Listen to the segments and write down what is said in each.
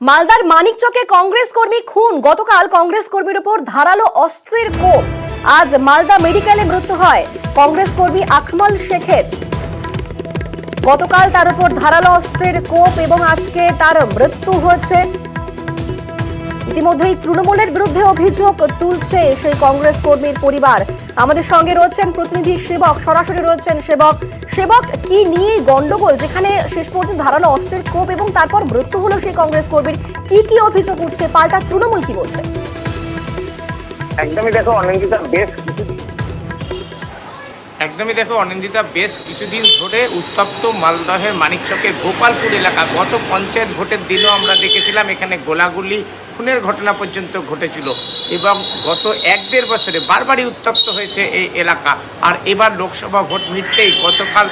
মালদার মানিকচকে কংগ্রেস কর্মী খুন। গতকাল কংগ্রেস কর্মীর উপর ধারালো অস্ত্রের কোপ। আজ মালদা মেডিকেলে মৃত্যু হয় কংগ্রেস কর্মী আকমল শেখের। গতকাল তার উপর ধারালো অস্ত্রের কোপ এবং আজকে তার মৃত্যু হয়েছে। ইতিমধ্যেই তৃণমূলের বিরুদ্ধে অভিযোগ তুলছে সেই কংগ্রেস কর্মীর পরিবার। আমাদের সঙ্গে রয়েছেন প্রতিনিধি সেবক, সরাসরি রয়েছেন সেবক। সেবক, কি নিয়ে গন্ডগোল, যেখানে শেষ পর্যন্ত ধারালো অস্ত্রের কোপ এবং তারপর মৃত্যু হলো সেই কংগ্রেস কর্মীর? কি অভিযোগ উঠছে, পাল্টা তৃণমূল কি বলছে? একদমই দেখো অনিন্দিতা, বেশ কিছুদিন ধরে উত্তপ্ত মালদহের মানিকচকের গোপালপুর এলাকা। গত পঞ্চায়েত ভোটের দিনও আমরা দেখেছিলাম এখানে গোলাগুলি, খুনের ঘটনা পর্যন্ত ঘটেছিল এবং গত 1-1.5 বছরে বারবারই উত্তপ্ত হয়েছে এই এলাকা। আর এবার লোকসভা ভোট মিটতেই গতকাল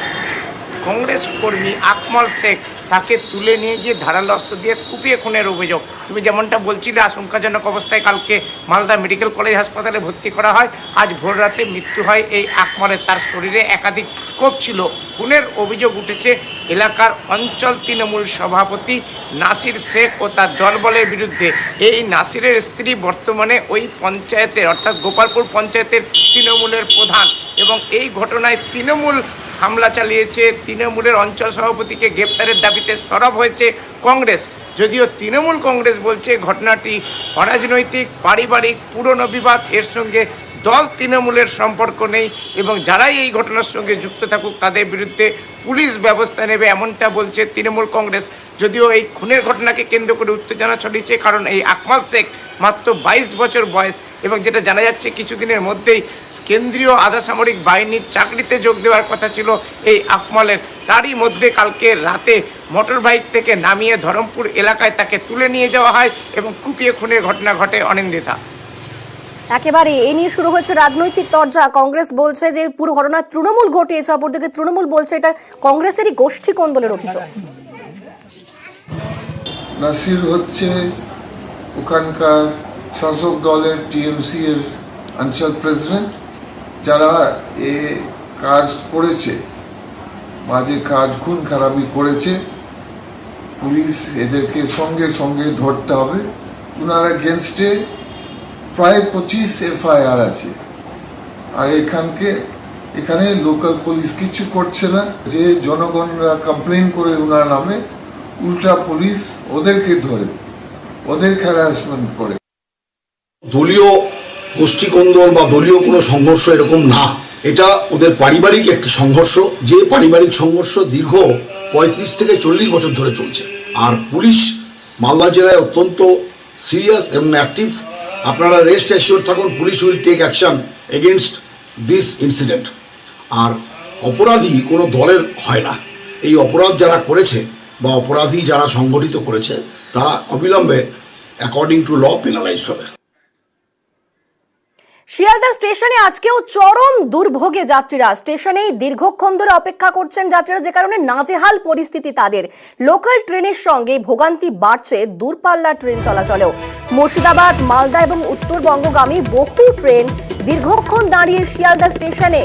কংগ্রেস কর্মী আকমল শেখ তাকে তুলে নিয়ে গিয়ে ধারালো অস্ত্র দিয়ে কুপিয়ে খুনের অভিযোগ। তুমি যেমনটা বলছিলে, আশঙ্কাজনক অবস্থায় কালকে মালদা মেডিকেল কলেজ হাসপাতালে ভর্তি করা হয়। আজ ভোর রাতে মৃত্যু হয় এই আকমলের। তার শরীরে একাধিক কোপ ছিল। খুনের অভিযোগ উঠেছে এলাকার অঞ্চল তৃণমূল সভাপতি নাসির শেখ ও তার দলবলের বিরুদ্ধে। এই নাসিরের স্ত্রী বর্তমানে ওই পঞ্চায়েতের অর্থাৎ গোপালপুর পঞ্চায়েতের তৃণমূলের প্রধান এবং এই ঘটনায় তৃণমূল হামলা চালিয়েছে। তৃণমূলের অঞ্চল সভাপতিকে গ্রেপ্তারের দাবিতে সরব হয়েছে কংগ্রেস। যদিও তৃণমূল কংগ্রেস বলছে ঘটনাটি অরাজনৈতিক, পারিবারিক, পুরনো বিবাদ, এর সঙ্গে দল তৃণমূলের সম্পর্ক নেই এবং যারাই এই ঘটনার সঙ্গে যুক্ত থাকুক তাদের বিরুদ্ধে পুলিশ ব্যবস্থা নেবে, এমনটা বলছে তৃণমূল কংগ্রেস। যদিও এই খুনের ঘটনাকে কেন্দ্র করে উত্তেজনা ছড়িয়েছে, কারণ এই আকমল শেখ মাত্র 22 বছর বয়স এবং যেটা জানা যাচ্ছে কিছুদিনের মধ্যেই কেন্দ্রীয় আধা সামরিক বাহিনীর চাকরিতে যোগ দেওয়ার কথা ছিল এই আকমলের। তারই মধ্যে কালকে রাতে মোটর বাইক থেকে নামিয়ে ধরমপুর এলাকায় তাকে তুলে নিয়ে যাওয়া হয় এবং কুপিয়ে খুনের ঘটনা ঘটে। অনিন্দিতা, একেবারে এ নিয়ে শুরু হয়েছে রাজনৈতিক তরজা। কংগ্রেস বলছে যে পুরো ঘটনা তৃণমূল ঘটিয়েছে, অপরদিকে তৃণমূল বলছে এটা কংগ্রেসেরই গোষ্ঠী কোন্দলের অভিযোগ। নাসির হচ্ছে ওখানকার শাসক দলের টিএমসি এর অঞ্চল প্রেসিডেন্ট। যারা এ কাজ করেছে, বাজে কাজ, খুন খারাপি করেছে, পুলিশ এদেরকে সঙ্গে সঙ্গে ধরতে হবে। ওনার এগেনস্টে প্রায় 25 এফআইআর আছে। আর এখানে লোকাল পুলিশ কিছু করছে না। যে জনগণরা কমপ্লেন করে ওনার নামে, উল্টা পুলিশ ওদেরকে ধরে, ওদের হ্যারাসমেন্ট করে। দলীয় গোষ্ঠীকন্দল বা দলীয় কোনো সংঘর্ষ এরকম না, এটা ওদের পারিবারিক একটি সংঘর্ষ। যে পারিবারিক সংঘর্ষ দীর্ঘ 35 থেকে 40 বছর ধরে চলছে। আর পুলিশ মালদা জেলায় অত্যন্ত সিরিয়াস এবং অ্যাক্টিভ। আপনারা রেস্ট অ্যাসিওর থাকুন, police will take action against this incident. আর অপরাধী কোনো দলের হয় না। এই অপরাধ যারা করেছে বা অপরাধী যারা সংগঠিত করেছে তারা অবিলম্বে অ্যাকর্ডিং টু ল পেনালাইজড হবে। শিয়ালদা স্টেশনে আজকেও চরম দুর্ভোগে যাত্রীরা। স্টেশনেই দীর্ঘক্ষণ ধরে অপেক্ষা করছেন যাত্রীরা, যে কারণে নাজেহাল পরিস্থিতি তাদের। লোকাল ট্রেনের সঙ্গে ভোগান্তি বাড়ছে দূরপাল্লা ট্রেন চলাচলেও। মুর্শিদাবাদ, মালদা এবং উত্তরবঙ্গগামী বহু ট্রেন দীর্ঘক্ষণ দাঁড়িয়ে শিয়ালদা স্টেশনে।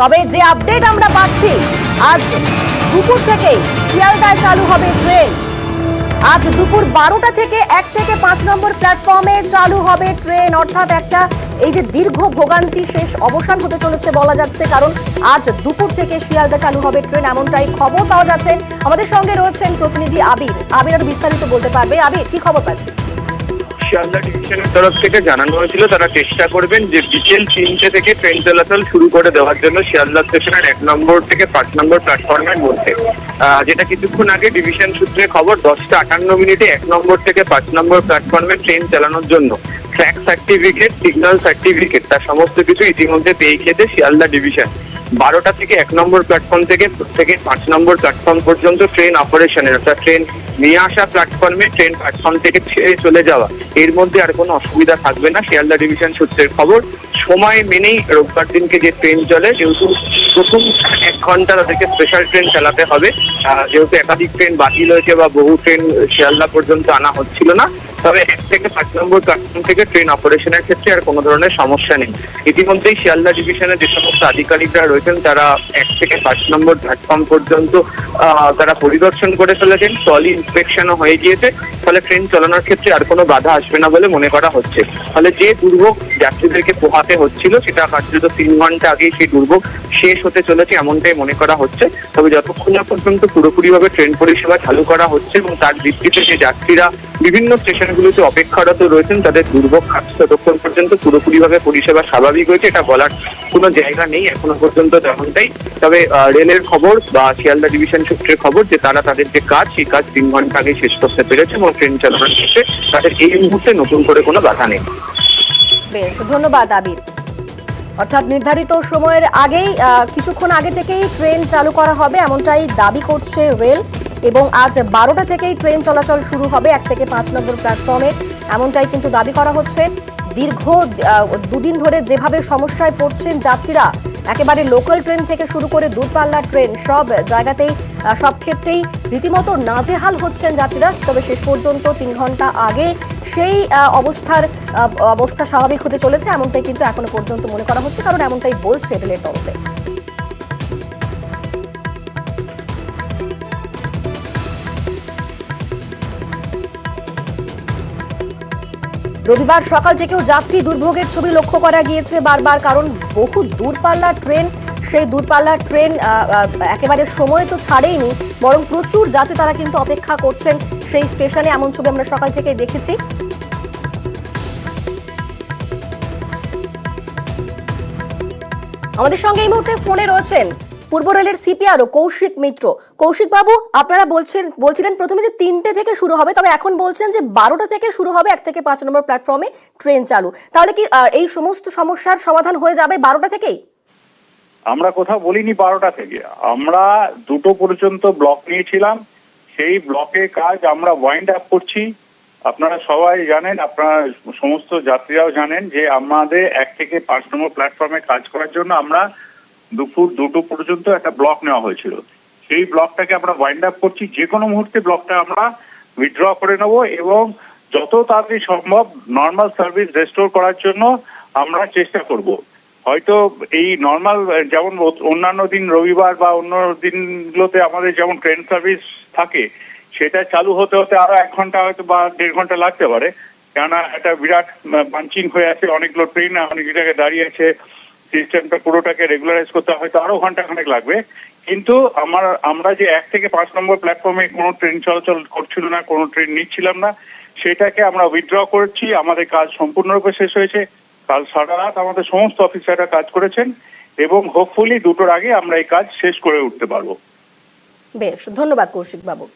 তবে যে আপডেট আমরা পাচ্ছি, আজ দুপুর থেকেই শিয়ালদায় চালু হবে ট্রেন। আজ দুপুর 12টা থেকে 1 থেকে 5 নম্বর প্ল্যাটফর্মে চালু হবে ট্রেন। অর্থাৎ একটা এই যে দীর্ঘ ভোগান্তি শেষ অবসান হতে চলেছে বলা যাচ্ছে, কারণ আজ দুপুর থেকে শিয়ালদা চালু হবে ট্রেন, এমনটাই খবর পাওয়া যাচ্ছে। আমাদের সঙ্গে রয়েছেন প্রতিনিধি আবির। আবির আর বিস্তারিত বলতে পারবে। আবির, কি খবর পাচ্ছি? শিয়ালদা ডিভিশনের তরফ থেকে জানানো হয়েছিল তারা চেষ্টা করবেন যে বিকেল 3টে থেকে ট্রেন চলাচল শুরু করে দেওয়ার জন্য শিয়ালদা স্টেশনের 1 নম্বর থেকে 5 নম্বর প্ল্যাটফর্মের মধ্যে। যেটা কিছুক্ষণ আগে ডিভিশন সূত্রে খবর, 10:58 1 নম্বর থেকে 5 নম্বর প্ল্যাটফর্মে ট্রেন চালানোর জন্য ট্র্যাক সার্টিফিকেট, সিগন্যাল সার্টিফিকেট, তার সমস্ত কিছু ইতিমধ্যে পেয়ে গিয়েছে শিয়ালদা ডিভিশন। 12টা থেকে 1 নম্বর প্ল্যাটফর্ম থেকে 5 নম্বর প্ল্যাটফর্ম পর্যন্ত ট্রেন অপারেশনের, অর্থাৎ ট্রেন নিয়ে আসা প্ল্যাটফর্মে ট্রেন প্ল্যাটফর্ম থেকে ছেড়ে চলে যাওয়া, এর মধ্যে আর কোনো অসুবিধা থাকবে না। শিয়ালদা ডিভিশন সূত্রের খবর, সময় মেনেই রোববার দিনকে যে ট্রেন চলে, যেহেতু প্রথম 1 ঘন্টা তাদেরকে স্পেশাল ট্রেন চালাতে হবে, যেহেতু একাধিক ট্রেন বাতিল হয়েছে বা বহু ট্রেন শিয়ালদা পর্যন্ত আনা হচ্ছিল না, তবে 1 থেকে 5 নম্বর প্ল্যাটফর্ম থেকে ট্রেন অপারেশনের ক্ষেত্রে আর কোনো ধরনের সমস্যা নেই। ইতিমধ্যেই শিয়ালদা ডিভিশনের যে সমস্ত আধিকারিকরা রয়েছেন তারা 1 থেকে 5 নম্বর প্ল্যাটফর্ম পর্যন্ত তারা পরিদর্শন করে ফেলেছেন, ট্রলি ইন্সপেকশনও হয়ে গিয়েছে। ফলে ট্রেন চালানোর ক্ষেত্রে আর কোনো বাধা আসবে না বলে মনে করা হচ্ছে। ফলে যে দুর্ভোগ যাত্রীদেরকে পোহাতে হচ্ছিল সেটা কার্যত 3 ঘন্টা আগেই সেই দুর্ভোগ শেষ হতে চলেছে এমনটাই মনে করা হচ্ছে। তবে যতক্ষণ না পর্যন্ত পুরোপুরিভাবে ট্রেন পরিষেবা চালু করা হচ্ছে এবং তার ভিত্তিতে যে যাত্রীরা বিভিন্ন স্টেশনগুলোতে অপেক্ষারত রয়েছেন তাদের দুর্ভোগ কাটছে, ততক্ষণ পর্যন্ত পুরোপুরিভাবে পরিষেবা স্বাভাবিক হয়েছে এটা বলার কোনো জায়গা নেই এখনো পর্যন্ত তেমনটাই। তবে রেলের খবর বা শিয়ালদা ডিভিশন সূত্রের খবর যে তারা তাদের যে কাজ সেই কাজ 3 ঘন্টা আগে শেষ করতে পেরেছে এবং ট্রেন চালানোর ক্ষেত্রে তাদের এই মুহূর্তে নতুন করে কোনো বাধা নেই। বেশ, ধন্যবাদ আবির। অর্থাৎ নির্ধারিত সময়ের আগেই কিছুক্ষণ আগে থেকেই ট্রেন চালু করা হবে এমনটাই দাবি করছে রেল, এবং আজ 12টা থেকেই ট্রেন চলাচল শুরু হবে 1 থেকে 5 নম্বর প্ল্যাটফর্মে, এমনটাই কিন্তু দাবি করা হচ্ছে। দীর্ঘ 2 দিন ধরে যেভাবে সমস্যায় পড়ছেন যাত্রীরা, একেবারে লোকাল ট্রেন থেকে শুরু করে দূরপাল্লার ট্রেন সব জায়গাতেই সব ক্ষেত্রেই রীতিমতো নাজেহাল হচ্ছেন যাত্রীরা। তবে শেষ পর্যন্ত 3 ঘন্টা আগে সেই অবস্থা স্বাভাবিক হতে চলেছে এমনটাই কিন্তু এখনো পর্যন্ত মনে করা হচ্ছে, কারণ এমনটাই বলছে রেলের তরফে। রবিবার সকাল থেকেও যাত্রী দুর্ভোগের ছবি লক্ষ্য করা গিয়েছে বারবার, কারণ বহু দূরপাল্লার ট্রেন, সেই দূরপাল্লার ট্রেন একেবারে সময় তো ছাড়েইনি, বরং প্রচুর যাত্রী তারা কিন্তু অপেক্ষা করছেন সেই স্টেশনে, এমন ছবি আমরা সকাল থেকেই দেখেছি। আমাদের সঙ্গে এই মুহূর্তে ফোনে রয়েছেন পূর্ব রেলের সিপিআরও কৌশিক মিত্র। কৌশিক বাবু, আপনারা বলছিলেন প্রথমে যে 3টে থেকে শুরু হবে, তবে এখন বলছেন যে 12টা থেকে শুরু হবে 1 থেকে 5 নম্বর প্ল্যাটফর্মে ট্রেন চালু। তাহলে কি এই সমস্ত সমস্যার সমাধান হয়ে যাবে 12টা থেকেই? আমরা কোথাও বলিনি 12টা থেকে, আমরা 2টো পর্যন্ত ব্লক নিয়েছিলাম, সেই ব্লকে কাজ আমরা ওয়াইন্ড আপ করছি। আপনারা সবাই জানেন, আপনারা সমস্ত যাত্রীরাও জানেন যে আমাদের 1 থেকে 5 নম্বর প্ল্যাটফর্মে কাজ করার জন্য আমরা দুপুর 2টো পর্যন্ত একটা ব্লক নেওয়া হয়েছিল। সেই ব্লকটাকে আমরা ওয়াইন্ড আপ করছি, যে কোনো মুহূর্তে ব্লকটা আমরা উইথড্র করে নেব এবং যত তাড়াতাড়ি সম্ভব নর্মাল সার্ভিস রেস্টোর করার জন্য আমরা চেষ্টা করব। হয়তো এই নর্মাল যেমন অন্যান্য দিন রবিবার বা অন্য দিনগুলোতে আমাদের যেমন ট্রেন সার্ভিস থাকে সেটা চালু হতে হতে আরো 1 ঘন্টা হয়তো বা 1.5 ঘন্টা লাগতে পারে, কেননা একটা বিরাট বাঞ্চিং হয়ে আছে, অনেকগুলো ট্রেন অনেক জায়গায় দাঁড়িয়ে আছে, সিস্টেমটা পুরোটাকে রেগুলারাইজ করতে হয়তো আরো ঘন্টাখানেক লাগবে। কিন্তু আমরা যে 1 থেকে 5 নম্বর প্ল্যাটফর্মে কোনো ট্রেন চলাচল করছিল না, কোনো ট্রেন নিচ্ছিলাম না, সেটাকে আমরা উইথড্র করেছি। আমাদের কাজ সম্পূর্ণরূপে শেষ হয়েছে। কাল সারা রাত আমাদের সমস্ত অফিসাররা কাজ করেছেন এবং হোপফুলি 2টোর আগে আমরা এই কাজ শেষ করে উঠতে পারবো। বেশ, ধন্যবাদ কৌশিক বাবু।